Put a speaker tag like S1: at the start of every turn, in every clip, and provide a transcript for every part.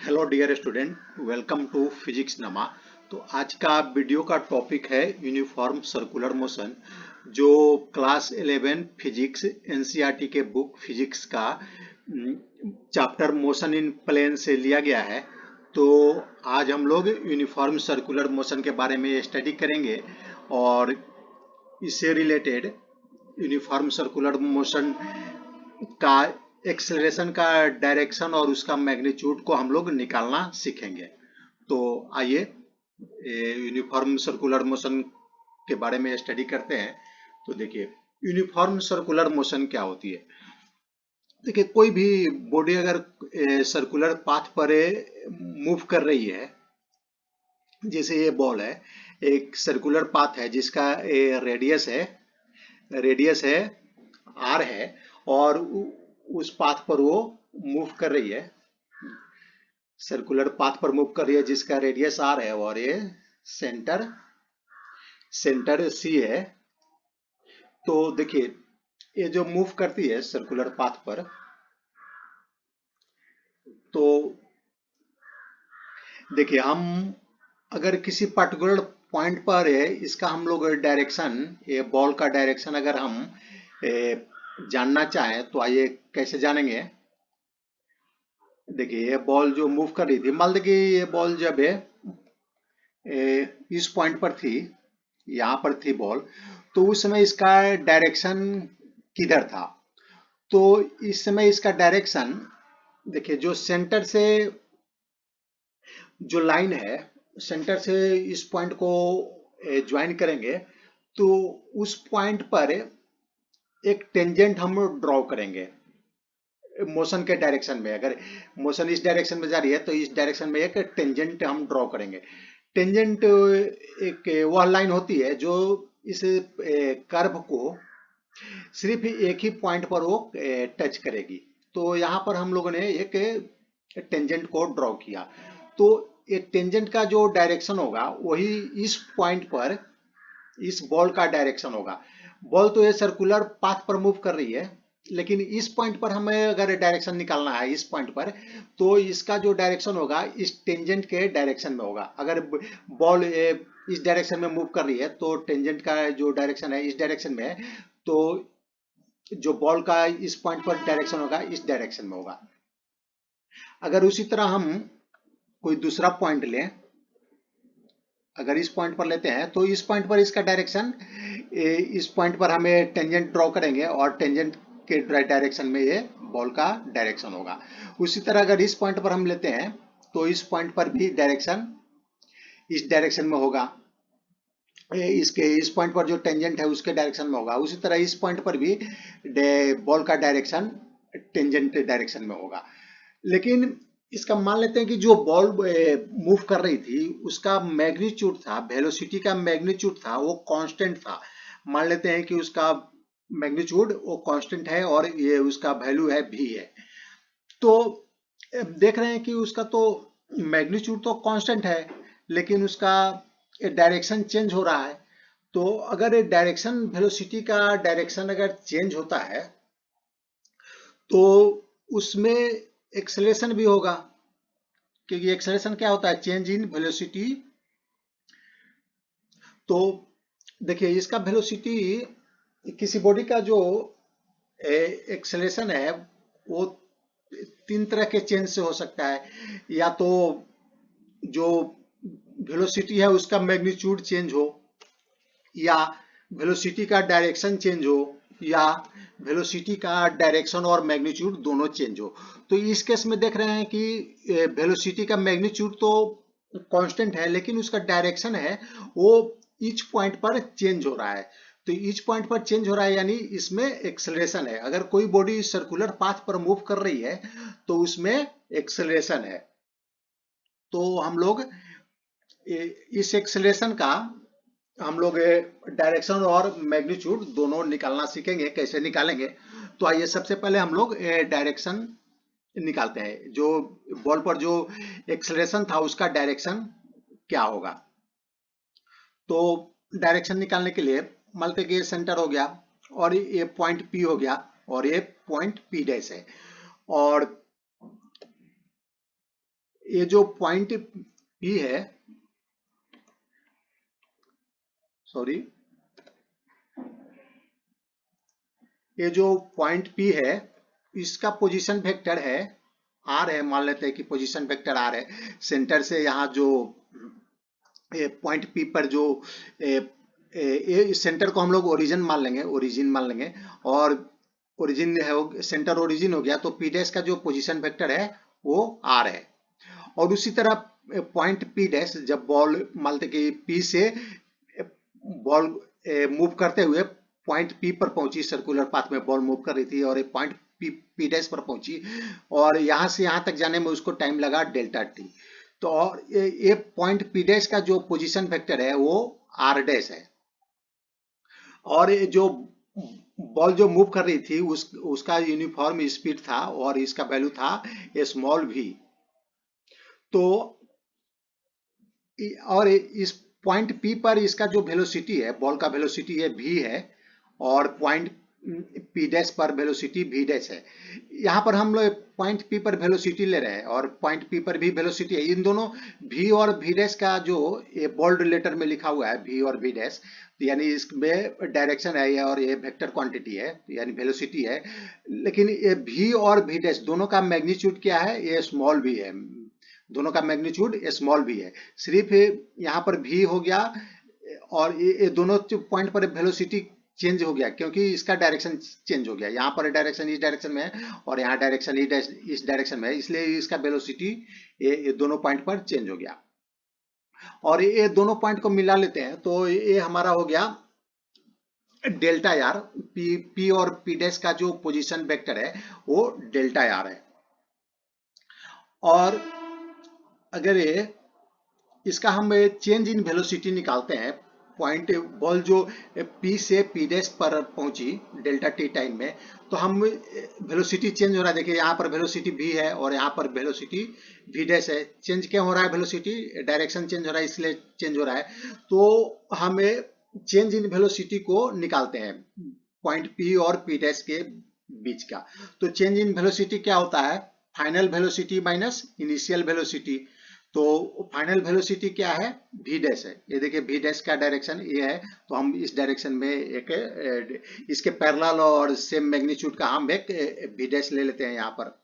S1: Hello dear student, welcome to physics नमा। तो आज का वीडियो का टॉपिक है यूनिफॉर्म सर्कुलर मोशन, जो क्लास 11 फिजिक्स एनसीईआरटी के बुक फिजिक्स का चैप्टर मोशन इन प्लेन से लिया गया है। तो आज हम लोग यूनिफॉर्म सर्कुलर मोशन के बारे में स्टडी करेंगे और इससे रिलेटेड यूनिफॉर्म सर्कुलर मोशन का एक्सेलरेशन का डायरेक्शन और उसका मैग्नीट्यूड को हम लोग निकालना सीखेंगे। तो आइए यूनिफॉर्म सर्कुलर मोशन के बारे में स्टडी करते हैं। तो देखिए, यूनिफॉर्म सर्कुलर मोशन क्या होती है। देखिए, कोई भी बॉडी अगर सर्कुलर पाथ पर मूव कर रही है, जैसे ये बॉल है, एक सर्कुलर पाथ है जिसका रेडियस है आर है, और उस पाथ पर वो मूव कर रही है, सर्कुलर पाथ पर मूव कर रही है जिसका रेडियस आर है, और ये सेंटर सी है। तो देखिए, ये जो मूव करती है सर्कुलर पाथ पर, तो देखिए, हम अगर किसी पर्टिकुलर पॉइंट पर है, इसका हम लोग डायरेक्शन, ये बॉल का डायरेक्शन अगर हम जानना चाहें तो आइए कैसे जानेंगे। देखिए, ये बॉल जो मूव कर रही थी, मान लीजिए कि ये बॉल जब है इस पॉइंट पर थी, यहाँ पर थी बॉल, तो उस समय इसका डायरेक्शन किधर था। तो इस समय इसका डायरेक्शन, देखिए, जो सेंटर से जो लाइन है, सेंटर से इस पॉइंट को ज्वाइन करेंगे, तो उस पॉइंट पर एक टेंजेंट हम ड्रॉ करेंगे मोशन के डायरेक्शन में। अगर मोशन इस डायरेक्शन में जा रही है तो इस डायरेक्शन में एक टेंजेंट हम ड्रॉ करेंगे। टेंजेंट एक वह लाइन होती है जो इस कर्व को सिर्फ एक ही पॉइंट पर वो टच करेगी। तो यहाँ पर हम लोगों ने एक टेंजेंट को ड्रॉ किया। तो एक टेंजेंट का जो डायरेक्शन होगा वही इस पॉइंट पर इस बॉल का डायरेक्शन होगा। बॉल तो ये सर्कुलर पाथ पर मूव कर रही है, लेकिन इस पॉइंट पर हमें अगर डायरेक्शन निकालना है इस पॉइंट पर, तो इसका जो डायरेक्शन होगा इस टेंजेंट के डायरेक्शन में होगा। अगर बॉल इस डायरेक्शन में मूव कर रही है तो टेंजेंट का जो डायरेक्शन है इस डायरेक्शन में है, तो जो बॉल का इस पॉइंट पर डायरेक्शन होगा इस डायरेक्शन में होगा। अगर उसी तरह हम कोई दूसरा पॉइंट लें, अगर इस पॉइंट पर लेते हैं तो इस पॉइंट पर इसका डायरेक्शन, इस पॉइंट पर हमें टेंजेंट ड्रॉ करेंगे और टेंजेंट के डायरेक्शन में ये बॉल का डायरेक्शन होगा। उसी तरह अगर इस पॉइंट पर हम लेते हैं तो इस पॉइंट पर भी डायरेक्शन इस डायरेक्शन में होगा, इसके इस पॉइंट पर जो टेंजेंट है उसके डायरेक्शन में होगा। उसी तरह इस पॉइंट पर भी बॉल का डायरेक्शन टेंजेंट डायरेक्शन में होगा। लेकिन इसका मान लेते हैं कि जो बॉल मूव कर रही थी उसका मैग्नीट्यूड था, वेलोसिटी का मैग्नीट्यूड था, वो कांस्टेंट था। मान लेते हैं कि उसका मैग्नीट्यूड वो कांस्टेंट है और ये उसका वैल्यू है v है। तो देख रहे हैं कि उसका तो मैग्नीट्यूड तो कांस्टेंट है, लेकिन उसका डायरेक्शन चेंज हो रहा है। तो अगर डायरेक्शन, वेलोसिटी का डायरेक्शन अगर चेंज होता है तो उसमें एक्सेलरेशन भी होगा, क्योंकि एक्सेलरेशन क्या होता है, चेंज इन वेलोसिटी। तो देखिए, इसका वेलोसिटी, किसी बॉडी का जो एक्सेलरेशन है वो तीन तरह के चेंज से हो सकता है। या तो जो वेलोसिटी है उसका मैग्नीट्यूड चेंज हो, या वेलोसिटी का डायरेक्शन चेंज हो, या वेलोसिटी का डायरेक्शन और मैग्नीट्यूड दोनों चेंज हो। तो इस केस में देख रहे हैं कि वेलोसिटी का मैग्नीट्यूड तो कांस्टेंट है, लेकिन उसका डायरेक्शन है वो ईच पॉइंट पर चेंज हो रहा है। तो ईच पॉइंट पर चेंज हो रहा है यानी इसमें एक्सेलरेशन है। अगर कोई बॉडी सर्कुलर पाथ पर मूव कर रही है तो उसमें एक्सेलरेशन है। तो हम लोग इस एक्सेलरेशन का हम लोग डायरेक्शन और मैग्नीट्यूड दोनों निकालना सीखेंगे। कैसे निकालेंगे, तो आइए सबसे पहले हम लोग डायरेक्शन निकालते हैं। जो बॉल पर जो एक्सेलरेशन था उसका डायरेक्शन क्या होगा। तो डायरेक्शन निकालने के लिए मान लेते कि ये सेंटर हो गया और ये पॉइंट P हो गया और ये पॉइंट P डैश है, और ये जो पॉइंट पी है, सॉरी, ये जो पॉइंट पी है इसका पोजीशन वेक्टर है आर है, मान लेते हैं कि पोजीशन वेक्टर आर है। सेंटर से यहाँ जो पॉइंट पी पर जो सेंटर को हम लोग ओरिजिन मान लेंगे और ओरिजिन है, सेंटर ओरिजिन हो गया, तो पी डैश का जो पोजीशन वेक्टर है वो आर है। और उसी तरह पॉइंट पी डैश, जब बॉल मान लेते कि पी से बॉल मूव करते हुए पॉइंट पी पर पहुंची, सर्कुलर पाथ में बॉल मूव कर रही थी और एक पॉइंट पी डैश पर पहुंची और यहां से यहां तक जाने में उसको टाइम लगा डेल्टा टी। तो और ये पॉइंट पी डैश का जो पोजीशन वेक्टर है वो आर डैश है। और ये जो बॉल जो मूव कर रही थी उसका यूनिफॉर्म स्पीड था और इसका वैल्यू था स्मॉल वी। तो और इस पॉइंट पी पर इसका जो वेलोसिटी है, बॉल का वेलोसिटी है v है और पॉइंट पी डैश पर वेलोसिटी v डैश है। यहाँ पर हम लोग पॉइंट पी पर वेलोसिटी ले रहे हैं और पॉइंट पी पर भी वेलोसिटी है। इन दोनों v और v डैश का जो ये बोल्ड लेटर में लिखा हुआ है v और v डैश, यानी इसमें डायरेक्शन है और ये वेक्टर क्वांटिटी है यानी वेलोसिटी है। लेकिन ये v और v डैश दोनों का मैग्नीट्यूड क्या है, ये स्मॉल v है, दोनों का मैग्नीट्यूड स्मॉल v है। सिर्फ यहाँ पर v हो गया और ये दोनों पॉइंट पर वेलोसिटी चेंज हो गया क्योंकि इसका डायरेक्शन चेंज हो गया। यहाँ पर डायरेक्शन इस डायरेक्शन में है और यहाँ डायरेक्शन इस डायरेक्शन में है, इसलिए इसका वेलोसिटी ये दोनों पॉइंट पर चेंज हो गया। और ये दोनों पॉइंट को मिला लेते हैं तो ये हमारा हो गया डेल्टा आर। पी और पी डैश का जो पोजीशन वेक्टर है वो डेल्टा आर है। और अगर ये इसका हम चेंज इन वेलोसिटी निकालते हैं, पॉइंट बॉल जो P से P डैश पर पहुंची डेल्टा टी टाइम में, तो हम वेलोसिटी चेंज हो रहा है। देखिए यहाँ पर वेलोसिटी v है और यहाँ पर वेलोसिटी v डैश है। चेंज क्या हो रहा है, वेलोसिटी डायरेक्शन चेंज हो रहा है इसलिए चेंज हो रहा है। तो हमें चेंज इन वेलोसिटी को निकालते हैं पॉइंट P और P डैश के बीच का। तो चेंज इन वेलोसिटी क्या होता है, final velocity minus initial velocity. तो फाइनल वेलोसिटी क्या है, v डैश है। ये देखिए v डैश का डायरेक्शन ये है, तो हम इस डायरेक्शन में एक इसके पैरेलल और सेम मैग्नीट्यूड का हम एक v डैश ले लेते हैं यहाँ पर।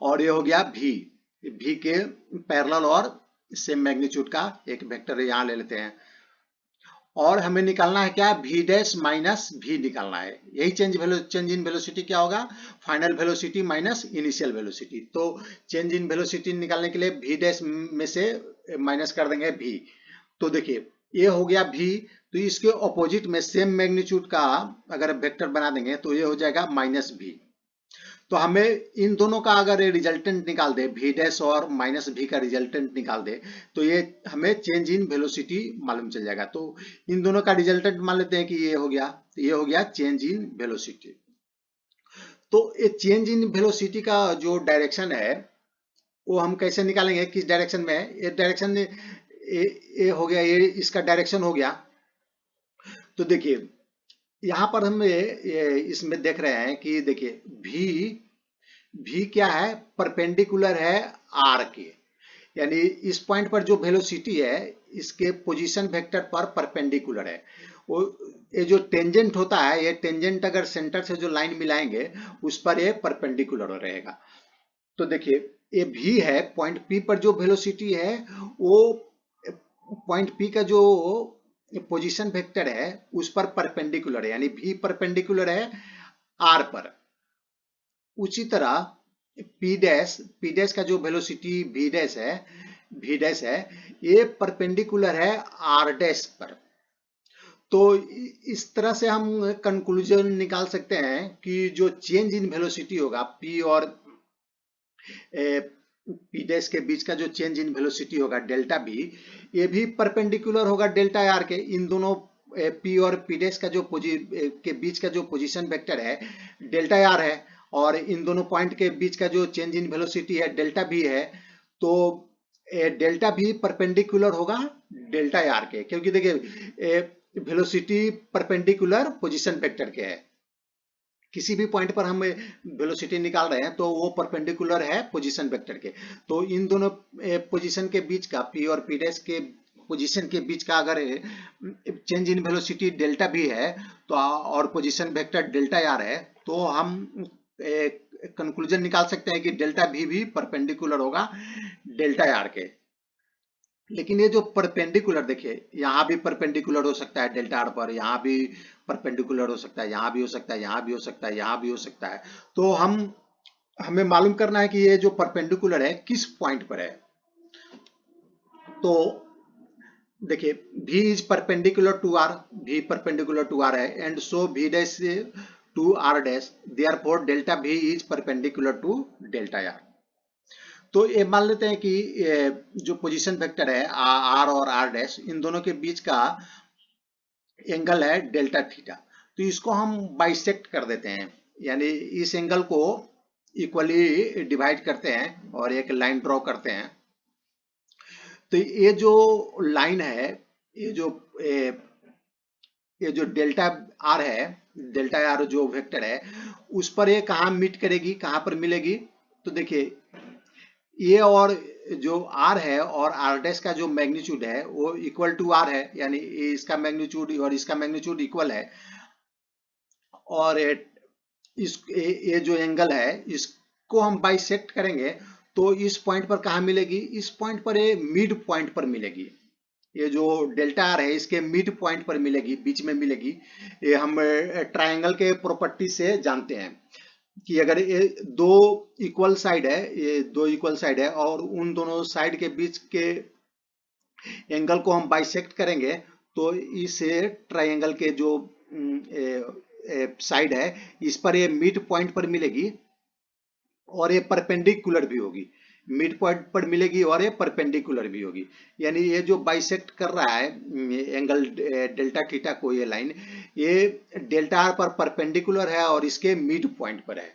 S1: और ये हो गया v के पैरेलल और सेम मैग्नीट्यूड का एक वेक्टर यहाँ ले लेते हैं। और हमें निकालना है क्या, v डैश माइनस v निकालना है। यही चेंज इन वेलोसिटी क्या होगा, final velocity minus initial velocity. तो चेंज इन वेलोसिटी निकालने के लिए v डैश में से माइनस कर देंगे v। तो देखिए ये हो गया v, तो इसके ऑपोजिट में सेम मैग्नीट्यूड का अगर वेक्टर बना देंगे तो ये हो जाएगा माइनस v। तो हमें इन दोनों का अगर रिजल्टेंट निकाल दे, v डैश और माइनस v का रिजल्टेंट निकाल दे, तो ये हमें चेंज इन वेलोसिटी मालूम चल जाएगा। तो इन दोनों का रिजल्टेंट मान लेते हैं कि ये हो गया, तो ये हो गया चेंज इन वेलोसिटी। तो ये चेंज इन वेलोसिटी का जो डायरेक्शन है वो हम कैसे निकालेंगे, किस डायरेक्शन में है। ये डायरेक्शन ये हो गया, ये इसका डायरेक्शन हो गया। तो देखिए यहाँ पर हम इसमें देख रहे हैं कि देखिए v क्या है, परपेंडिकुलर है r के, यानी इस पॉइंट पर जो वेलोसिटी है इसके पोजीशन वेक्टर पर परपेंडिकुलर है। वो ये जो टेंजेंट होता है, ये टेंजेंट अगर सेंटर से जो लाइन मिलाएंगे उस पर ये परपेंडिकुलर रहेगा। तो देखिए ये v है, पॉइंट p पर जो वेलोसिटी है वो पॉइंट p का जो पोजीशन वेक्टर है उस पर परपेंडिकुलर है, यानी v परपेंडिकुलर है r पर। उसी तरह p डैश का जो वेलोसिटी v डैश है ये परपेंडिकुलर है r डैश पर। तो इस तरह से हम कंक्लूजन निकाल सकते हैं कि जो चेंज इन वेलोसिटी होगा p और p डैश के बीच का जो चेंज इन वेलोसिटी होगा डेल्टा v, ये भी परपेंडिकुलर होगा डेल्टा r के। इन दोनों p और p डैश का जो के बीच का जो पोजीशन वेक्टर है डेल्टा r है और इन दोनों पॉइंट के बीच का जो चेंज इन वेलोसिटी है डेल्टा v है। तो डेल्टा v परपेंडिकुलर होगा डेल्टा r के, क्योंकि देखिए वेलोसिटी परपेंडिकुलर पोजीशन वेक्टर के है। किसी भी पॉइंट पर हम वेलोसिटी निकाल रहे हैं तो वो परपेंडिकुलर है पोजीशन वेक्टर के। तो इन दोनों पोजीशन के बीच का पी और पी डैश के पोजीशन के बीच का अगर चेंज इन वेलोसिटी डेल्टा भी है तो और पोजीशन वेक्टर डेल्टा आर है, तो हम कंक्लूजन निकाल सकते हैं कि डेल्टा भी परपेंडिकुलर होगा डेल्टा आर के। लेकिन ये जो परपेंडिकुलर देखिए, यहाँ भी परपेंडिकुलर हो सकता है डेल्टा आर पर, यहाँ भी परपेंडिकुलर हो सकता है, यहाँ भी हो सकता है, यहाँ भी हो सकता है, यहाँ भी हो सकता है। तो हमें मालूम करना है कि ये जो परपेंडिकुलर है किस पॉइंट पर है। तो देखिए v is perpendicular to r, v perpendicular to r है, and so v dash to r dash, therefore delta v is perpendicular to delta r। तो ये मान लेते हैं कि जो पोजीशन वेक्टर है r और r डैश, इन दोनों के बीच का एंगल है डेल्टा थीटा। तो इसको हम बाइसेक्ट कर देते हैं, यानी इस एंगल को इक्वली डिवाइड करते हैं और एक लाइन ड्रॉ करते हैं। तो ये जो लाइन है, ये जो डेल्टा आर है, डेल्टा आर जो वेक्टर है, उस पर ये कहाँ मीट करेगी, कहाँ पर मिलेगी। तो देखिए ये और जो r है और r डैश का जो मैग्नीट्यूड है वो इक्वल टू r है, यानी इसका मैग्नीट्यूड और इसका मैग्नीट्यूड इक्वल है। और ये जो एंगल है इसको हम बाइसेक्ट करेंगे तो इस पॉइंट पर कहाँ मिलेगी, इस पॉइंट पर ये मिड पॉइंट पर मिलेगी। ये जो डेल्टा आर है इसके मिड पॉइंट पर मिलेगी, बीच में मिलेगी। ये हम ट्रायंगल के प्रॉपर्टी से जानते हैं कि अगर ये दो इक्वल साइड है, ये दो इक्वल साइड है और उन दोनों साइड के बीच के एंगल को हम बाइसेक्ट करेंगे तो इस ट्रायंगल के जो साइड है इस पर ये मिड पॉइंट पर मिलेगी और ये परपेंडिकुलर भी होगी, मिड पॉइंट पर मिलेगी और ये परपेंडिकुलर भी होगी। यानी ये जो बाइसेक्ट कर रहा है एंगल डेल्टा थीटा को, ये लाइन ये डेल्टा आर पर परपेंडिकुलर है और इसके मिड पॉइंट पर है।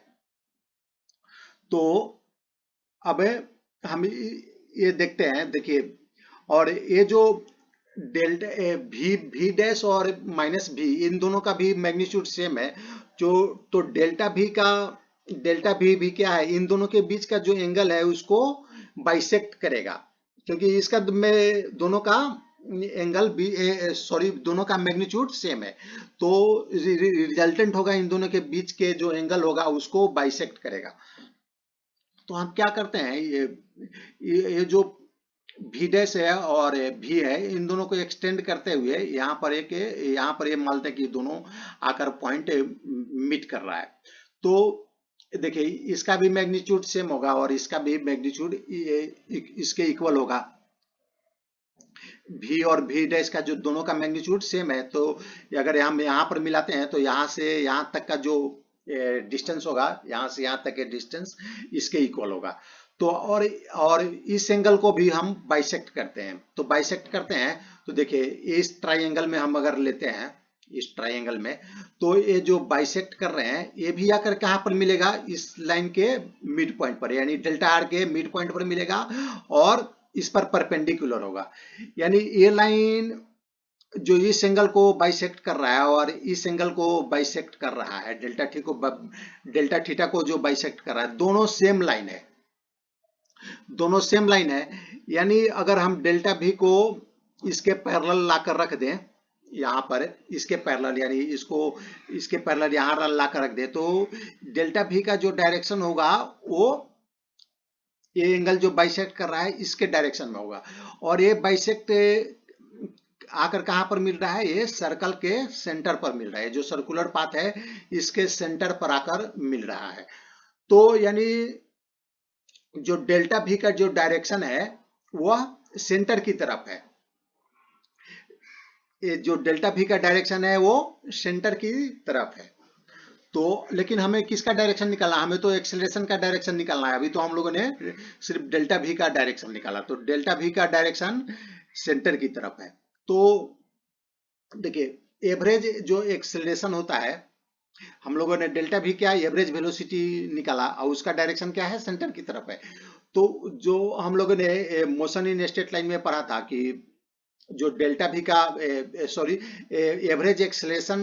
S1: तो अब हम ये देखते हैं, देखिए, और ये जो डेल्टा भी डैश और माइनस भी, इन दोनों का भी मैग्नीट्यूड सेम है। जो तो डेल्टा भी क्या है, इन दोनों के बीच का जो एंगल है उसको बाइसेक्ट करेगा, क्योंकि इसका में दोनों का एंगल भी दोनों का मैग्नीट्यूड सेम है। तो रिजल्टेंट होगा इन दोनों के बीच के जो एंगल होगा उसको बाइसेक्ट करेगा। तो हम क्या करते हैं, ये जो भी डैश है और भी है, इन दोनों को एक्सटेंड करते हुए यहाँ पर ये मानते हैं कि दोनों आकर पॉइंट मीट कर रहा है। तो देखिए इसका भी मैग्नीट्यूड सेम होगा और इसका भी मैग्नीट्यूड इसके इक्वल होगा। भी और भी डैश का जो दोनों का मैग्नीट्यूड सेम है, तो अगर हम यहाँ पर मिलाते हैं तो यहाँ से यहाँ तक का जो डिस्टेंस होगा, यहाँ से यहाँ तक के डिस्टेंस इसके इक्वल होगा। तो और इस एंगल को भी हम बाइसेक्ट करते हैं। तो बाइसेक्ट करते हैं तो देखिए इस ट्राइंगल में हम अगर लेते हैं, इस ट्राइंगल में, तो ये जो बाइसेक्ट कर रहे हैं ये भी आकर कहाँ पर मिलेगा, इस लाइन के मिड पॉइंट पर, यानी डेल्टा आर के मिड पॉइंट पर मिलेगा और इस पर परपेंडिकुलर होगा। यानी ये लाइन जो इस एंगल को बाइसेक्ट कर रहा है और इस एंगल को बाइसेक्ट कर रहा है, डेल्टा थीटा को जो बाइसेक्ट कर रहा है, दोनों सेम लाइन है, दोनों सेम लाइन है। यानी अगर हम डेल्टा भी को इसके पैरेलल लाकर रख दें, यहाँ पर इसके पैरेलल, यानी इसके पैरेलल यहाँ लाकर रख दें, तो डेल्टा भी का जो डायरेक्शन होगा वो ये एंगल जो बाइसेक्ट कर रहा है इसके डायरेक्शन में होगा। और ये बाइसेक्ट आकर कहां पर मिल रहा है, ये सर्कल के सेंटर पर मिल रहा है, जो सर्कुलर पाथ है इसके सेंटर पर आकर मिल रहा है। तो यानी जो डेल्टा भी का जो डायरेक्शन है वह सेंटर की तरफ है, ये जो डेल्टा भी का डायरेक्शन है वो सेंटर की तरफ है। तो लेकिन हमें किसका डायरेक्शन निकालना, हमें तो एक्सेलरेशन का डायरेक्शन निकालना है। अभी तो हम लोगों ने सिर्फ डेल्टा भी का डायरेक्शन निकाला, तो डेल्टा भी का डायरेक्शन सेंटर की तरफ है। तो देखिए एवरेज जो एक्सेलरेशन होता है, हम लोगों ने डेल्टा भी क्या एवरेज वेलोसिटी निकाला और उसका डायरेक्शन क्या है, सेंटर की तरफ है। तो जो हम लोगों ने मोशन इन स्ट्रेट लाइन में पढ़ा था कि जो डेल्टा भी का एवरेज एक्सेलरेशन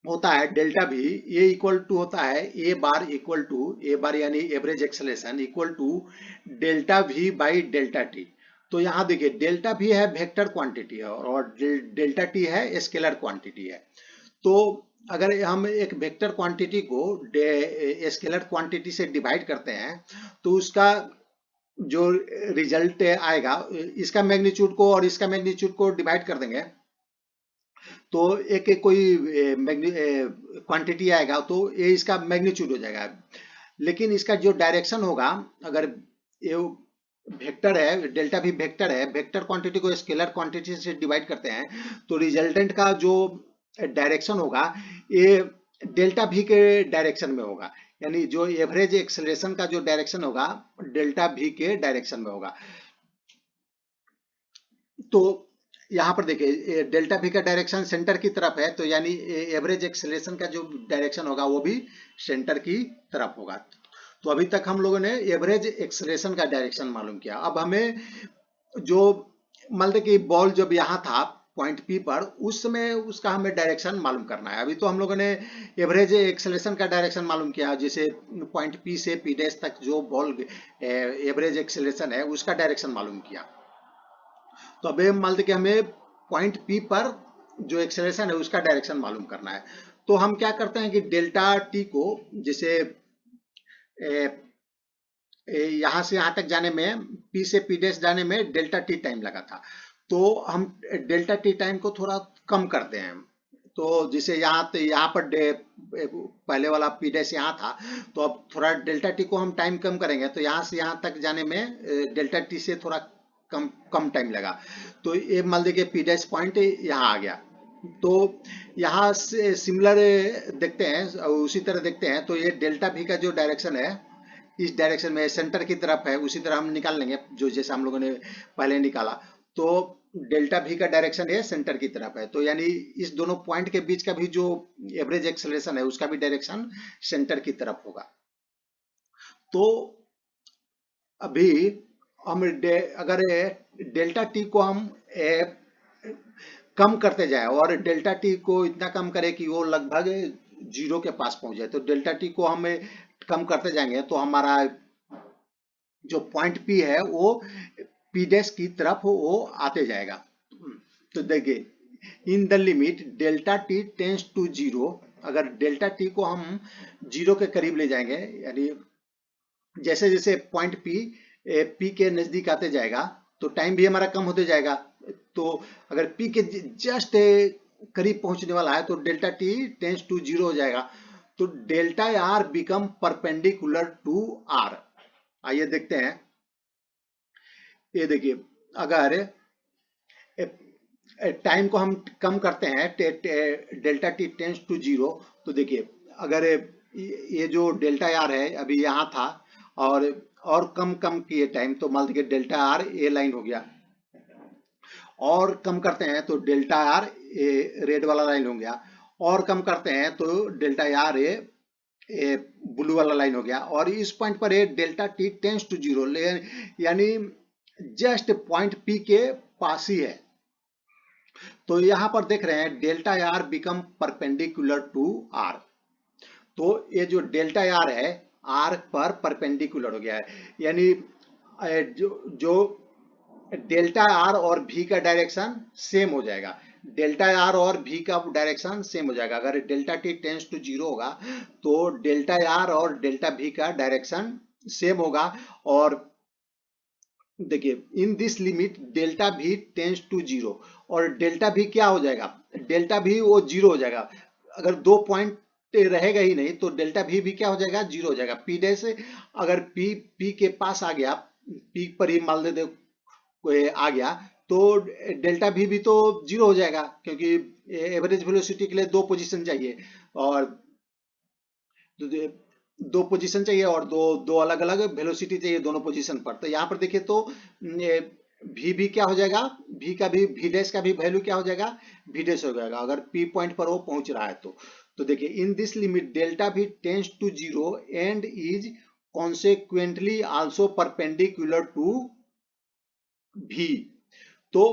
S1: होता है डेल्टा भी, ये इक्वल टू होता है ए बार इक्वल टू, ए बार यानी average acceleration equal to delta v by delta t. तो यहाँ देखिए डेल्टा भी है वेक्टर क्वांटिटी है और डेल्टा टी है स्केलर क्वांटिटी है। तो अगर हम एक वेक्टर क्वांटिटी को स्केलर क्वांटिटी से डिवाइड करते हैं तो उसका जो रिजल्ट आएगा, इसका मैग्नीट्यूड को और इसका मैग्नीट्यूड को डिवाइड कर देंगे तो एक एक कोई क्वांटिटी आएगा तो ये इसका मैग्नीट्यूड हो जाएगा। लेकिन इसका जो डायरेक्शन होगा, अगर ये वेक्टर है, डेल्टा भी वेक्टर है, वेक्टर क्वांटिटी को स्केलर क्वांटिटी से डिवाइड करते हैं तो रिजल्टेंट का जो डायरेक्शन होगा ये डेल्टा भी के डायरेक्शन में होगा, यानी जो एवरेज एक्सेलरेशन का जो डायरेक्शन होगा डेल्टा भी के डायरेक्शन में होगा। तो यहाँ पर देखिए डेल्टा भी का डायरेक्शन सेंटर की तरफ है, तो यानी एवरेज एक्सेलरेशन का जो डायरेक्शन होगा वो भी सेंटर की तरफ होगा। तो अभी तक हम लोगों ने एवरेज एक्सेलरेशन का डायरेक्शन मालूम किया। अब हमें जो मान लो कि बॉल जब यहाँ था पॉइंट पी पर, उस समय उसका हमें डायरेक्शन मालूम करना है। अभी तो हम लोगों ने एवरेज एक्सेलरेशन का डायरेक्शन मालूम किया, जैसे पॉइंट पी से पी डैश तक जो बॉल एवरेज एक्सेलरेशन है उसका डायरेक्शन मालूम किया। तो अब मान लीजिए कि हमें पॉइंट पी पर जो एक्सेलरेशन है उसका डायरेक्शन मालूम करना है। तो हम क्या करते हैं कि डेल्टा टी को, जैसे यहाँ से यहाँ तक जाने में, पी से पी डैश जाने में डेल्टा टी टाइम लगा था, तो हम डेल्टा टी टाइम को थोड़ा कम करते हैं। तो जैसे यहाँ पर पहले वाला पी डैश यहाँ था, तो अब थोड़ा डेल्टा टी को हम टाइम कम करेंगे, तो यहाँ से यहाँ तक जाने में डेल्टा टी से थोड़ा कम कम टाइम लगा। तो ये मान लीजिए पी डैश पॉइंट यहाँ आ गया। तो यहाँ से सिमिलर देखते हैं, उसी तरह देखते हैं, तो ये डेल्टा भी का जो डायरेक्शन है इस डायरेक्शन में सेंटर की तरफ है, उसी तरह हम निकाल लेंगे जो जैसे हम लोगों ने पहले निकाला। तो डेल्टा भी का डायरेक्शन है सेंटर की तरफ है, तो यानी इस दोनों पॉइंट के बीच का भी जो एवरेज एक्सेलरेशन है उसका भी डायरेक्शन सेंटर की तरफ होगा। तो अभी हम अगर डेल्टा टी को हम कम करते जाए और डेल्टा टी को इतना कम करें कि वो लगभग जीरो के पास पहुंच जाए, तो डेल्टा टी को हमें कम करते जाएंगे तो हमारा जो पॉइंट पी है वो पी डैश की तरफ वो आते जाएगा। तो देखिए in the limit delta t tends to zero, अगर डेल्टा टी को हम जीरो के करीब ले जाएंगे, यानी जैसे जैसे पॉइंट पी के नजदीक आते जाएगा तो टाइम भी हमारा कम होते जाएगा। तो अगर पी के जस्ट करीब पहुंचने वाला है तो delta t tends to zero हो जाएगा। तो delta r become perpendicular to r. आइए देखते हैं, ये देखिए अगर टाइम को हम कम करते हैं delta t tends to zero, तो देखिए अगर ये जो डेल्टा आर है अभी यहाँ था और कम कम किए टाइम, तो मान लीजिए डेल्टा आर ए लाइन हो गया, और कम करते हैं तो डेल्टा आर ए रेड वाला लाइन हो गया, और कम करते हैं तो डेल्टा आर ए ब्लू वाला लाइन हो गया, और इस पॉइंट पर ये delta t tends to zero, यानी जस्ट पॉइंट पी के पास ही है। तो यहां पर देख रहे हैं delta r become perpendicular to r. तो ये जो डेल्टा आर है आर पर परपेंडिकुलर हो गया है, यानी जो डेल्टा आर और भी का डायरेक्शन सेम हो जाएगा। डेल्टा आर और भी का डायरेक्शन सेम हो जाएगा। अगर delta t tends to zero होगा तो डेल्टा आर और डेल्टा भी का डायरेक्शन सेम होगा। और देखिए in this limit delta B tends to zero, और डेल्टा भी क्या हो जाएगा, डेल्टा भी वो जीरो हो जाएगा। अगर दो पॉइंट रहेगा ही नहीं तो डेल्टा भी क्या हो जाएगा, जीरो हो जाएगा। पी डैश अगर पी के पास आ गया, पी पर ही मान लेते कोई आ गया, तो डेल्टा भी तो जीरो हो जाएगा, क्योंकि एवरेज वेलोसिटी के लिए दो पोजीशन चाहिए, और दो पोजीशन चाहिए और दो दो अलग अलग वेलोसिटी चाहिए दोनों पोजीशन पर। तो यहाँ पर देखिए तो भी क्या हो जाएगा, भी डैश का भी वैल्यू क्या हो जाएगा, भी डैश हो जाएगा अगर पी पॉइंट पर वो पहुंच रहा है। तो देखिए in this limit delta B tends to zero and is consequently also perpendicular to B. तो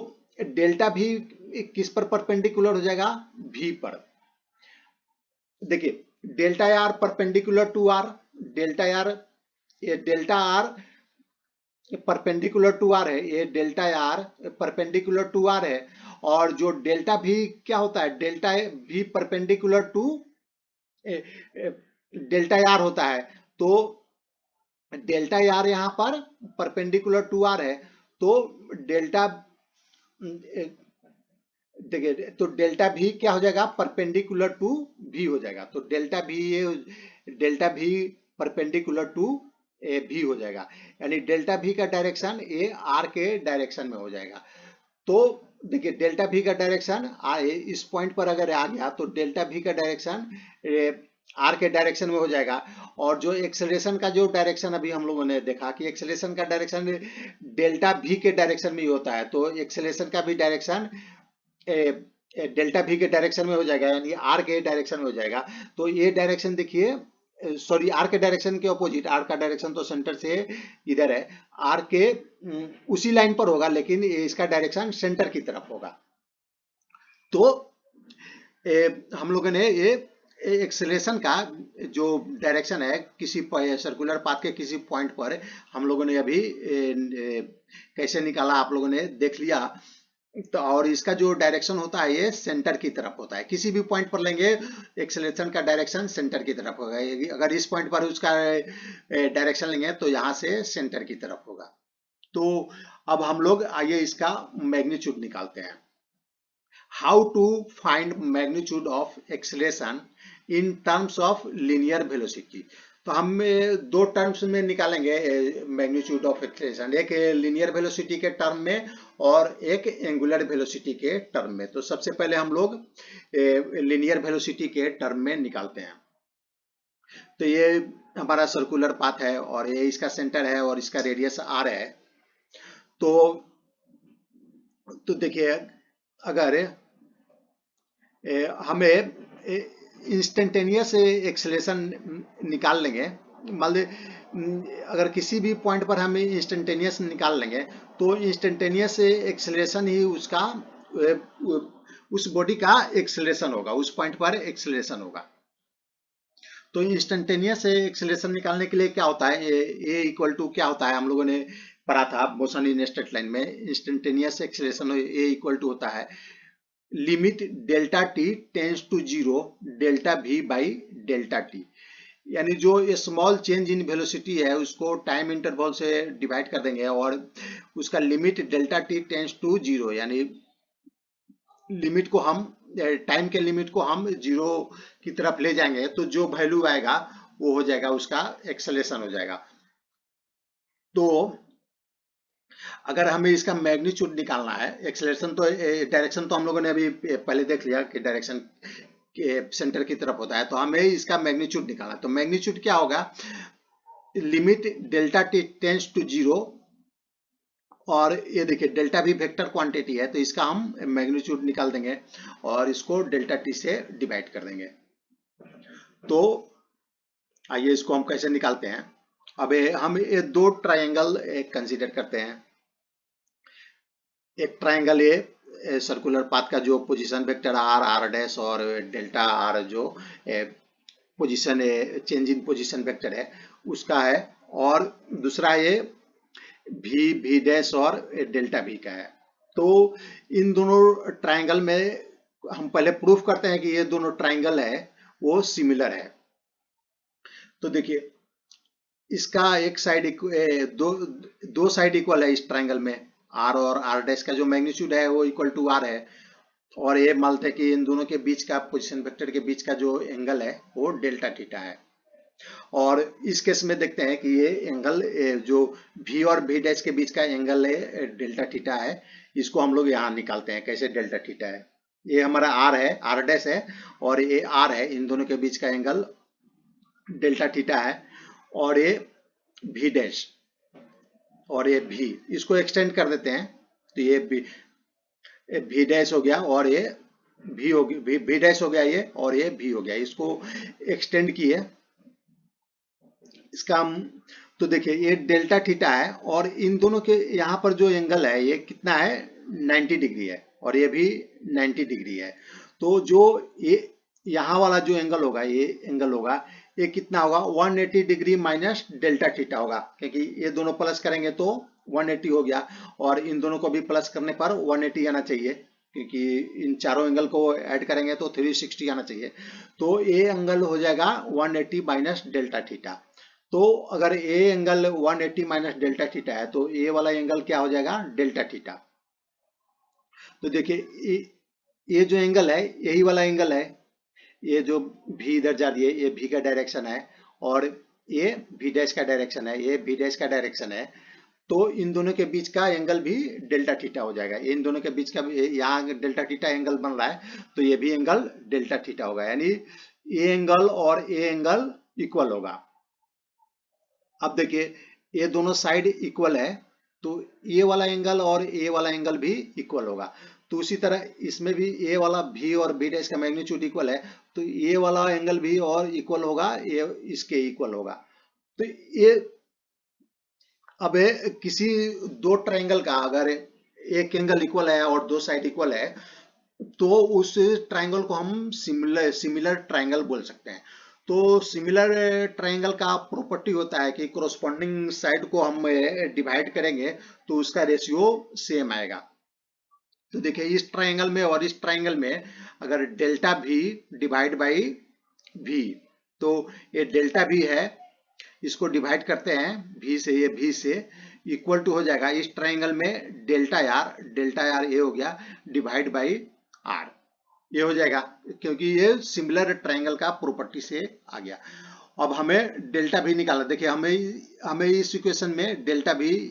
S1: डेल्टा भी किस पर परपेंडिकुलर हो जाएगा, भी पर। देखिए delta R perpendicular to R, delta R, ये delta R perpendicular to R है, ये delta R perpendicular to R है, और जो डेल्टा भी क्या होता है, डेल्टा भी परपेंडिकुलर टू डेल्टा आर होता है। तो डेल्टा आर यहाँ पर परपेंडिकुलर टू आर है, तो डेल्टा, देखिए तो डेल्टा भी क्या हो जाएगा, परपेंडिकुलर टू भी हो जाएगा। तो डेल्टा भी, ये डेल्टा भी परपेंडिकुलर टू ए भी हो जाएगा, यानी डेल्टा भी का डायरेक्शन ए आर के डायरेक्शन में हो जाएगा। तो देखिए डेल्टा भी का डायरेक्शन इस पॉइंट पर अगर आ गया तो डेल्टा भी का डायरेक्शन आर के डायरेक्शन में हो जाएगा। और जो एक्सेलरेशन का जो डायरेक्शन अभी हम लोगों ने देखा कि एक्सेलरेशन का डायरेक्शन डेल्टा भी के डायरेक्शन में ही होता है, तो एक्सेलरेशन का भी डायरेक्शन डेल्टा भी के डायरेक्शन में हो जाएगा, यानी आर के डायरेक्शन में हो जाएगा। तो ये डायरेक्शन देखिए, सॉरी आर के डायरेक्शन के ऑपोजिट, आर का डायरेक्शन तो सेंटर से इधर है, आर के उसी लाइन पर होगा, लेकिन इसका डायरेक्शन सेंटर की तरफ होगा। तो हम लोगों ने ये एक्सेलरेशन का जो डायरेक्शन है किसी सर्कुलर पाथ के किसी पॉइंट पर हम लोगों ने अभी कैसे निकाला आप लोगों ने देख लिया। तो और इसका जो डायरेक्शन होता है ये सेंटर की तरफ होता है, किसी भी पॉइंट पर लेंगे एक्सेलरेशन का डायरेक्शन सेंटर की तरफ होगा। अगर इस पॉइंट पर उसका डायरेक्शन लेंगे तो यहाँ से सेंटर की तरफ होगा। तो अब हम लोग आइए इसका मैग्नीट्यूड निकालते हैं। How to find magnitude of acceleration in terms of linear velocity. तो हम दो टर्म्स में निकालेंगे मैग्नीट्यूड ऑफ एक्सेलरेशन, एक लीनियर वेलोसिटी के टर्म में और एक एंगुलर वेलोसिटी के टर्म में। तो सबसे पहले हम लोग लीनियर वेलोसिटी के टर्म में निकालते हैं। तो ये हमारा सर्कुलर पाथ है और ये इसका सेंटर है और इसका रेडियस आर है। तो देखिए अगर हमें इंस्टेंटेनियस एक्सेलरेशन निकाल लेंगे, मान ली अगर किसी भी पॉइंट पर हम इंस्टेंटेनियस निकाल लेंगे तो इंस्टेंटेनियस एक्सेलरेशन ही उसका उस बॉडी का एक्सेलरेशन होगा, उस पॉइंट पर एक्सेलरेशन होगा। तो इंस्टेंटेनियस एक्सेलरेशन निकालने के लिए क्या होता है, ए इक्वल टू क्या होता है, हम लोगों ने पढ़ा था मोशन इन स्ट्रेट लाइन में। Instantaneous acceleration a equal to होता है limit delta t tends to zero delta v by delta t, यानी जो स्मॉल चेंज इन वेलोसिटी है उसको टाइम इंटरवल से डिवाइड कर देंगे और उसका limit delta t tends to zero, यानी लिमिट को हम टाइम के लिमिट को हम जीरो की तरफ ले जाएंगे तो जो वैल्यू आएगा वो हो जाएगा उसका एक्सेलरेशन हो जाएगा। तो अगर हमें इसका मैग्नीट्यूड निकालना है, एक्सेलरेशन तो डायरेक्शन तो हम लोगों ने अभी पहले देख लिया कि डायरेक्शन के सेंटर की तरफ होता है, तो हमें इसका मैग्नीट्यूड निकालना है। तो मैग्नीट्यूड क्या होगा, limit delta t tends to zero, और ये देखिए डेल्टा भी वेक्टर क्वांटिटी है तो इसका हम मैग्नीट्यूड निकाल देंगे और इसको डेल्टा टी से डिवाइड कर देंगे। तो आइए इसको हम कैसे निकालते हैं। अब हम ये दो ट्रायंगल कंसीडर करते हैं। एक ट्रायंगल ए सर्कुलर पाथ का जो position vector r r dash और डेल्टा आर जो position change in position vector है उसका है, और दूसरा ये भी भी डैश और डेल्टा भी का है। तो इन दोनों ट्रायंगल में हम पहले प्रूफ करते हैं कि ये दोनों ट्रायंगल है वो सिमिलर है। तो देखिए इसका एक साइड दो साइड इक्वल है इस ट्रायंगल में, आर और आर डैश का जो मैग्नीट्यूड है वो इक्वल टू आर है, और ये मानते हैं कि इन दोनों के बीच का पोजीशन वेक्टर के बीच का जो एंगल है वो डेल्टा थीटा है। और इस केस में देखते हैं कि ये एंगल जो v और v डैश के बीच का एंगल है डेल्टा थीटा है, इसको हम लोग यहाँ निकालते हैं कैसे डेल्टा थीटा है। ये हमारा r है, r डैश है और ये r है, इन दोनों के बीच का एंगल डेल्टा थीटा है, और ये v डैश और ये v, इसको एक्सटेंड कर देते हैं तो ये v डैश हो गया और ये v हो गया, v डैश हो गया ये और ये v हो गया, इसको एक्सटेंड किए इसका हम। तो देखिए ये डेल्टा थीटा है और इन दोनों के यहाँ पर जो एंगल है ये कितना है 90 डिग्री है और ये भी 90 डिग्री है। तो जो ये यहाँ वाला जो एंगल होगा, ये एंगल होगा, ये कितना होगा, 180 डिग्री माइनस डेल्टा थीटा होगा, क्योंकि ये दोनों प्लस करेंगे तो 180 हो गया, और इन दोनों को भी प्लस करने पर 180 आना चाहिए, क्योंकि इन चारों एंगल को ऐड करेंगे तो 360 आना चाहिए। तो ये एंगल हो जाएगा 180 माइनस डेल्टा थीटा। तो अगर ये एंगल 180 माइनस डेल्टा थीटा है, तो ये वाला एंगल क्या हो जाएगा, डेल्टा थीटा। तो देखिए ये जो एंगल है, यही वाला एंगल है, ये जो भी इधर जा रही है, ये भी का डायरेक्शन है, और ये भी डैश का डायरेक्शन है, ये भी डैश का डायरेक्शन है। तो इन दोनों के बीच का एंगल भी डेल्टा थीटा हो जाएगा। इन दोनों के बीच का यहाँ डेल्टा थीटा एंगल बन रहा है, तो ये भी एंगल डेल्टा थीटा होगा, यानी ये एंगल और ये एंगल इक्वल होगा। अब देखिए ये दोनों साइड इक्वल है, तो ये वाला एंगल और ये वाला एंगल भी इक्वल होगा। तो उसी तरह इसमें भी ये वाला भी और बी डैश का मैग्नीट्यूड इक्वल है, तो ये वाला एंगल भी और इक्वल होगा, ये इसके इक्वल होगा। तो ये अब किसी दो ट्रायंगल का अगर एक एंगल इक्वल है और दो साइड इक्वल है, तो उस ट्रायंगल को हम सिमिलर सिमिलर ट्रायंगल बोल सकते हैं। तो सिमिलर ट्रायंगल का प्रॉपर्टी होता है कि कोरोस्पोंडिंग साइड को हम डिवाइड करेंगे तो उसका रेशियो सेम आएगा। तो देखिए इस ट्रायंगल में और इस ट्रायंगल में अगर डेल्टा भी डिवाइड बाई भी, तो ये डेल्टा भी है, इसको डिवाइड करते हैं भी से, ये भी से इक्वल टू हो जाएगा इस ट्रायंगल में डेल्टा आर ये हो गया डिवाइड बाई आर, ये हो जाएगा, क्योंकि ये सिमिलर ट्रायंगल का प्रॉपर्टी से आ गया। अब हमें डेल्टा भी निकालना, देखिए हमें हमें इस इक्वेशन में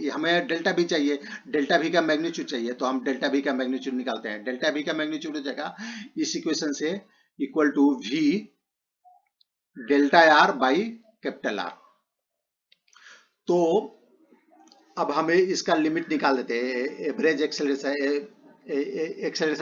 S1: हमें डेल्टा भी चाहिए, डेल्टा भी का मैग्नीट्यूड चाहिए, तो हम डेल्टा भी का मैग्नीट्यूड निकालते हैं। डेल्टा भी का मैग्नीट्यूड हो जाएगा इस इक्वेशन से equal to v delta r by capital R. तो अब हमें इसका लिमिट निकाल देते हैं, एवरेज एक्सेलरेशन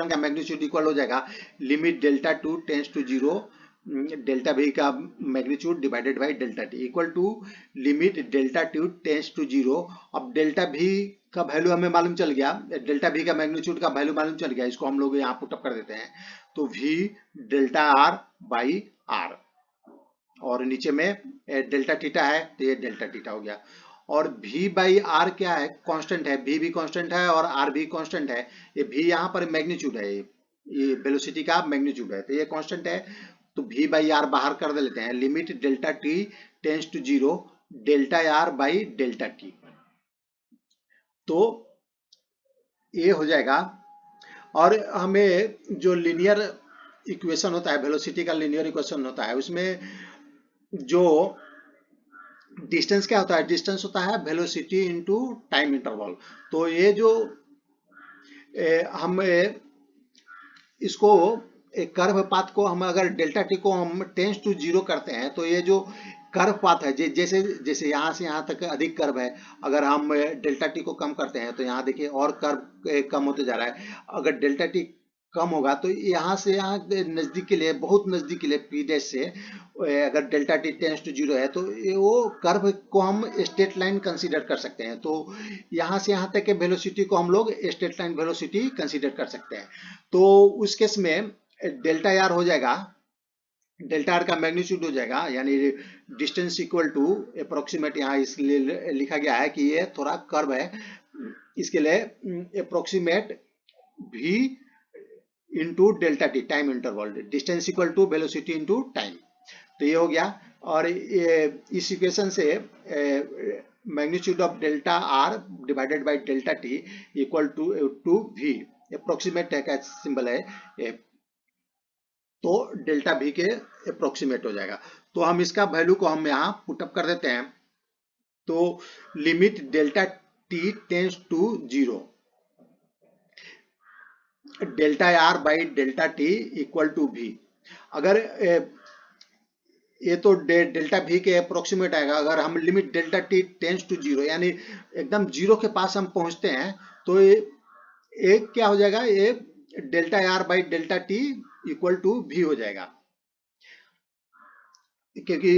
S1: का मैग्नीट्यूड इक्वल हो जाएगा limit delta t tends to zero delta भी का magnitude divided by delta t equal to limit delta t tends to zero. अब डेल्टा भी का वैल्यू हमें मालूम चल गया, डेल्टा भी का मैग्नीट्यूड का वैल्यू मालूम चल गया, इसको हम लोग यहाँ पुटअप कर देते हैं। तो v delta r by r, और नीचे में डेल्टा थीटा है, तो ये डेल्टा थीटा हो गया। और v बाई आर क्या है, कांस्टेंट है, v भी कांस्टेंट है और r भी कांस्टेंट है। ये v यहाँ पर मैग्नीट्यूड है, ये वेलोसिटी का मैग्नीट्यूड है, तो ये कांस्टेंट है। तो v बाई आर बाहर कर दे लेते हैं, limit delta t tends to zero delta r by delta t, तो ये हो जाएगा। और हमें जो लीनियर इक्वेशन होता है, वेलोसिटी का लीनियर इक्वेशन होता है, उसमें जो डिस्टेंस क्या होता है, डिस्टेंस होता है वेलोसिटी इनटू टाइम इंटरवल। तो ये जो हम इसको एक कर्व पाथ को हम अगर डेल्टा टी को हम टेंस टू जीरो करते हैं, तो ये जो कर्व पाथ है, जैसे जैसे यहाँ से यहाँ तक अधिक कर्व है, अगर हम डेल्टा टी को कम करते हैं तो यहाँ देखिए और कर्व कम होते जा रहा है। अगर डेल्टा टी कम होगा तो यहाँ से यहाँ नजदीक के लिए, बहुत नजदीक के लिए पी डैश से अगर delta t tends to zero है, तो वो कर्व को हम स्ट्रेट लाइन कंसीडर कर सकते हैं। तो यहाँ से यहाँ तक के वेलोसिटी को हम लोग स्ट्रेट लाइन वेलोसिटी कंसीडर कर सकते हैं। तो उस केस में डेल्टा आर हो जाएगा, डेल्टा आर का मैग्नीट्यूड हो जाएगा, यानी डिस्टेंस इक्वल टू अप्रोक्सीमेट, यहाँ इसलिए लिखा गया है कि ये थोड़ा कर्व है, इसके लिए अप्रोक्सीमेट भी into delta t time interval, distance equal to velocity into time, तो ये हो गया। और इस इक्वेशन से magnitude of delta r divided by delta t equal to v, approximate का सिंबल है ये, तो डेल्टा वी के अप्रोक्सीमेट हो जाएगा। तो हम इसका वैल्यू को हम यहाँ पुटअप कर देते हैं। तो limit delta t tends to zero delta r by delta t equal to v. अगर ये तो डेल्टा वी के अप्रोक्सीमेट आएगा, अगर हम limit delta t tends to zero यानी एकदम जीरो के पास हम पहुंचते हैं, तो ये क्या हो जाएगा, ये delta r by delta t equal to v हो जाएगा, क्योंकि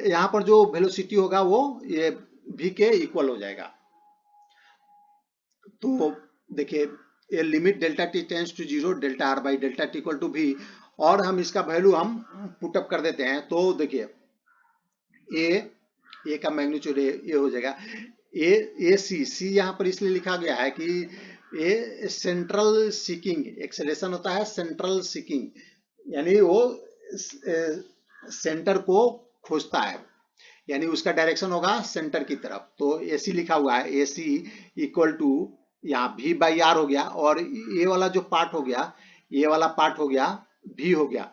S1: यहाँ पर जो वेलोसिटी होगा वो ये वी के इक्वल हो जाएगा। तो देखिए ये limit delta t tends to zero delta r by delta t equal to v, और हम इसका वैल्यू हम पुटअप कर देते हैं। तो देखिए ए का मैग्नीट्यूड ए हो जाएगा ए सी यहाँ पर इसलिए लिखा गया है कि ए सेंट्रल सीकिंग एक्सेलेरेशन होता है, सेंट्रल सीकिंग यानी वो सेंटर को खोजता है, यानी उसका डायरेक्शन होगा सेंटर की तरफ। तो ए सी लिखा हुआ है, ए सी इक्वल टू यहाँ भी बाई आर हो गया, और ये वाला जो पार्ट हो गया, ये वाला पार्ट हो गया भी हो गया,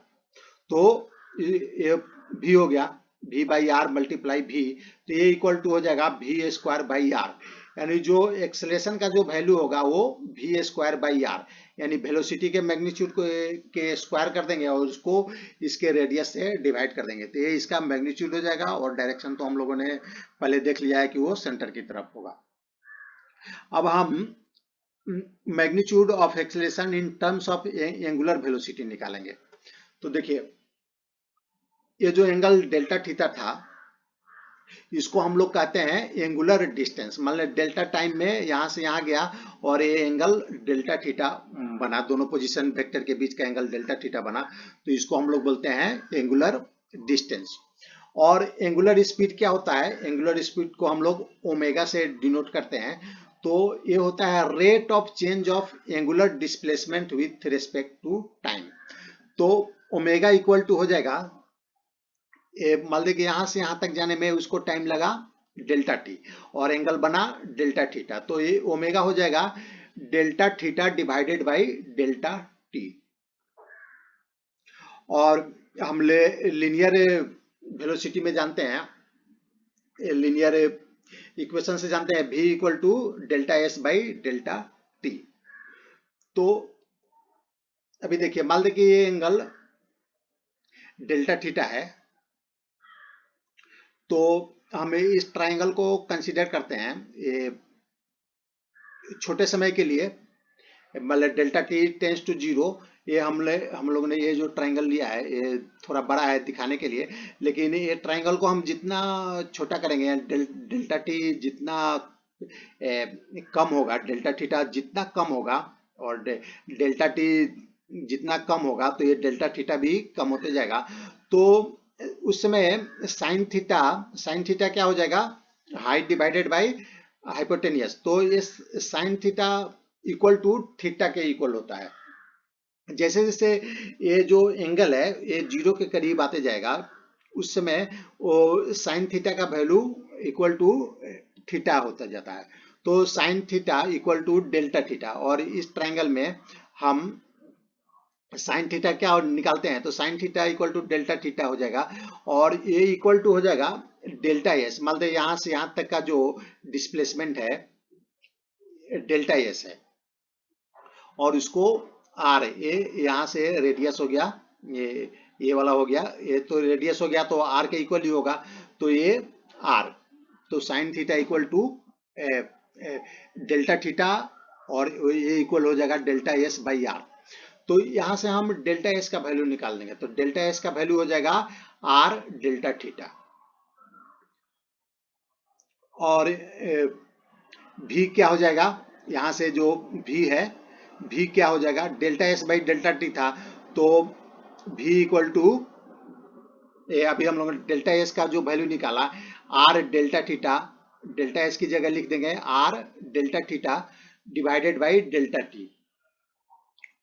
S1: तो ये भी हो गया भी बाई आर मल्टीप्लाई भी, तो ये इक्वल टू हो जाएगा भी स्क्वायर बाई आर, यानी जो एक्सेलेरेशन का जो वैल्यू होगा वो भी स्क्वायर बाई आर, यानी वेलोसिटी के मैग्नीट्यूड को के स्क्वायर कर देंगे और उसको इसके रेडियस से डिवाइड कर देंगे, तो ये इसका मैग्नीट्यूड हो जाएगा। और डायरेक्शन तो हम लोगों ने पहले देख लिया है कि वो सेंटर की तरफ होगा। अब हम magnitude of acceleration in terms of angular velocity निकालेंगे। तो देखिए ये जो एंगल डेल्टा थीटा था, इसको हम लोग कहते हैं एंगुलर डिस्टेंस। मान लो डेल्टा टाइम में यहां से यहां गया और ये एंगल डेल्टा थीटा बना, दोनों पोजीशन वेक्टर के बीच का एंगल डेल्टा थीटा बना, तो इसको हम लोग बोलते हैं एंगुलर डिस्टेंस। और एंगुलर स्पीड क्या होता है, एंगुलर स्पीड को हम लोग ओमेगा से डिनोट करते हैं। तो ये होता है rate of change of angular displacement with respect to time. तो ओमेगा इक्वल टू हो जाएगा, मान लीजिए कि यहां से यहां तक जाने में उसको टाइम लगा डेल्टा टी और एंगल बना डेल्टा थीटा, तो ये ओमेगा हो जाएगा delta theta divided by delta T. और हम लिनियर वेलोसिटी में जानते हैं, लिनियर इक्वेशन से जानते हैं v equal to delta s by delta t. तो अभी देखिए मान लीजिए कि ये एंगल डेल्टा थीटा है, तो हम इस ट्रायंगल को कंसीडर करते हैं ये छोटे समय के लिए, मतलब delta t tends to zero. ये हम लोग ने ये जो ट्रायंगल लिया है ये थोड़ा बड़ा है दिखाने के लिए, लेकिन ये ट्रायंगल को हम जितना छोटा करेंगे, डेल्टा टी जितना कम होगा, डेल्टा थीटा जितना कम होगा और डेल्टा टी जितना कम होगा, तो ये डेल्टा थीटा भी कम होते जाएगा। तो उस समय साइन थीटा क्या हो जाएगा, हाइट डिवाइडेड बाई हाइपोटेनियस। तो ये sine theta equal to theta के इक्वल होता है। जैसे जैसे ये जो एंगल है ये जीरो के करीब आते जाएगा, उस समय वो साइन थीटा का वैल्यू इक्वल टू थीटा होता जाता है। तो sine theta equal to delta theta, और इस ट्रायंगल में हम साइन थीटा क्या निकालते हैं, तो sine theta equal to delta theta हो जाएगा, और ये इक्वल टू हो जाएगा डेल्टा एस। मान लो यहां से यहां तक का जो डिस्प्लेसमेंट है डेल्टा एस है, और उसको आर, ये यहां से रेडियस हो गया, ये वाला हो गया, ये तो रेडियस हो गया तो आर के इक्वल ही होगा, तो ये आर, तो sine theta equal to delta theta, और ये इक्वल हो जाएगा डेल्टा एस बाई आर। तो यहां से हम डेल्टा एस का वैल्यू निकाल देंगे, तो डेल्टा एस का वैल्यू हो जाएगा आर डेल्टा थीटा, और भी क्या हो जाएगा, यहां से जो भी है भी क्या हो जाएगा, delta s by delta T था, तो भी इक्वल टू, अभी हम लोग डेल्टा एस का जो वैल्यू निकाला R delta theta, delta S की जगह लिख देंगे R delta theta divided by delta t.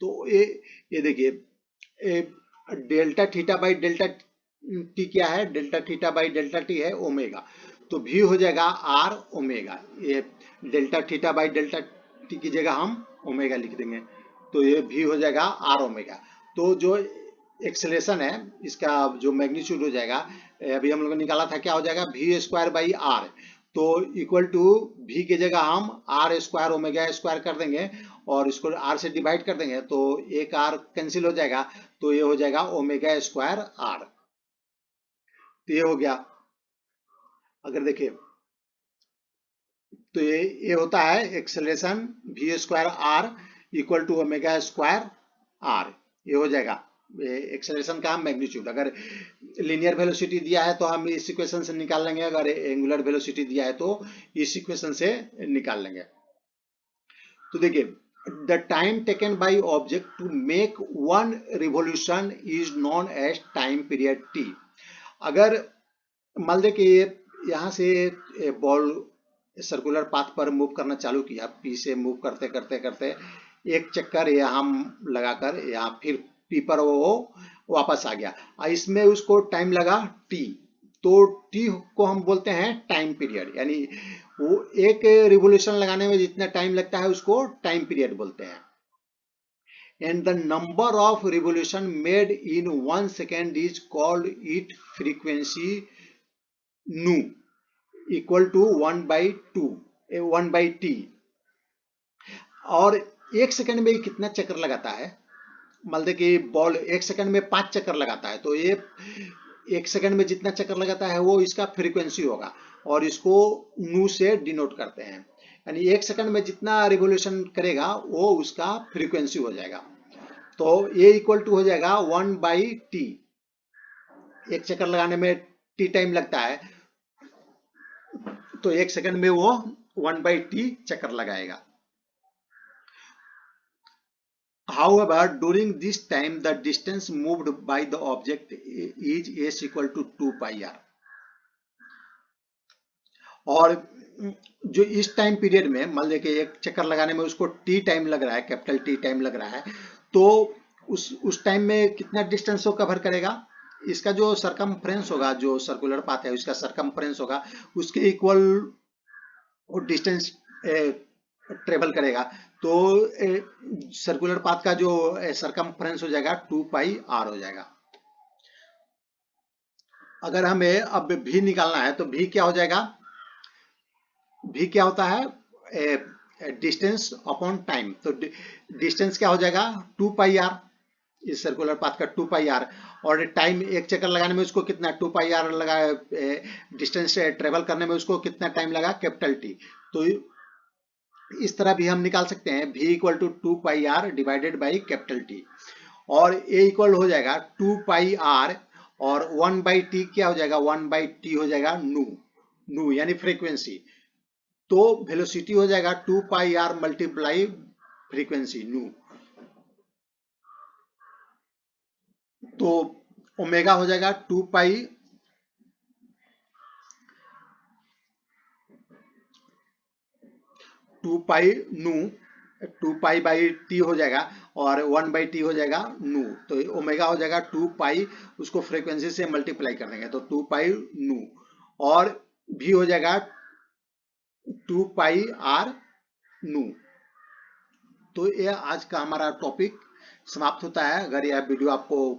S1: तो ये देखिए delta theta by delta T क्या है, delta theta by delta T है ओमेगा, तो भी हो जाएगा आर ओमेगा। ये delta theta by delta T की जगह हम ओमेगा लिख देंगे, तो ये भी हो जाएगा आर ओमेगा। तो जो एक्सेलेरेशन है इसका जो मैग्नीट्यूड हो जाएगा, अभी हम लोग ने निकाला था, क्या हो जाएगा भी स्क्वायर बाई आर, तो इक्वल टू भी की जगह हम आर स्क्वायर ओमेगा स्क्वायर कर देंगे और इसको आर से डिवाइड कर देंगे, तो एक आर कैंसिल हो जाएगा, तो ये हो जाएगा ओमेगा स्क्वायर आर। तो ये हो गया। अगर देखिए तो ये होता है acceleration v square r equal to omega square r, ये हो जाएगा एक्सेलरेशन का मैग्नीट्यूड। अगर लीनियर वेलोसिटी दिया है तो हम इस इक्वेशन से निकाल लेंगे, अगर एंगुलर वेलोसिटी दिया है तो इस इक्वेशन से निकाल लेंगे। तो देखिए the time taken by object to make one revolution is known as time period T. अगर मान लें कि यहाँ से बॉल सर्कुलर पाथ पर मूव करना चालू किया, पी से मूव करते करते करते एक चक्कर यहाँ लगाकर यहाँ फिर पी पर वो वापस आ गया, इसमें उसको टाइम लगा टी, तो टी को हम बोलते हैं टाइम पीरियड। यानी वो एक रिवोल्यूशन लगाने में जितना टाइम लगता है उसको टाइम पीरियड बोलते हैं। And the number of revolution made in 1 second is called it frequency नू इक्वल टू 1/2 और एक सेकंड में कितना चक्कर लगाता है, मान लीजिए कि बॉल एक सेकंड में 5 चक्कर लगाता है, तो ये एक सेकंड में जितना चक्कर लगाता है वो इसका फ्रीक्वेंसी होगा और इसको नू से डिनोट करते हैं। यानी एक सेकंड में जितना रिवोल्यूशन करेगा वो उसका फ्रीक्वेंसी हो जाएगा। तो ये इक्वल टू हो जाएगा 1/t। एक चक्कर लगाने में टी टाइम लगता है, तो एक सेकंड में वो 1/t चक्कर लगाएगा। However, during this time, the distance moved by the object is s equal to 2 pi r। और जो इस टाइम पीरियड में मान लीजिए कि एक चक्कर लगाने में उसको टी टाइम लग रहा है, कैपिटल टी टाइम लग रहा है, तो उस टाइम में कितना डिस्टेंस वो कवर करेगा, इसका जो सरकमफ्रेंस होगा, जो सर्कुलर पाथ है उसका सरकमफ्रेंस होगा, उसके इक्वल वो डिस्टेंस ट्रेवल करेगा। तो सर्कुलर पाथ का जो सरकमफ्रेंस हो जाएगा 2 पाई आर हो जाएगा। अगर हमें अब भी निकालना है तो भी क्या हो जाएगा, भी क्या होता है डिस्टेंस अपॉन टाइम। तो डिस्टेंस क्या हो जाएगा 2 पाई आर, इस सर्कुलर पाथ का 2 पाई आर, और टाइम एक चक्कर लगाने में उसको कितना 2 पाई आर लगा, डिस्टेंस ट्रेवल करने में उसको कितना टाइम लगा कैपिटल टी। तो इस तरह भी हम निकाल सकते हैं v equal to 2 pi r divided by capital T, और a इक्वल हो जाएगा 2 पाई आर और 1/t क्या हो जाएगा 1/t हो जाएगा नू यानी फ्रीक्वेंसी। तो वेलोसिटी हो जाएगा 2 पाई आर मल्टीप्लाई फ्रीक्वेंसी नू, तो ओमेगा हो जाएगा 2 पाई नू, 2 पाई बाई टी हो जाएगा और 1/t हो जाएगा नू, तो ओमेगा हो जाएगा 2 पाई, उसको फ्रीक्वेंसी से मल्टीप्लाई कर देंगे तो 2 पाई नू, और भी हो जाएगा 2 पाई आर नू। तो ये आज का हमारा टॉपिक समाप्त होता है। अगर यह वीडियो आपको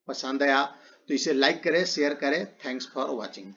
S1: पसंद आया तो इसे लाइक करें, शेयर करें। Thanks for watching.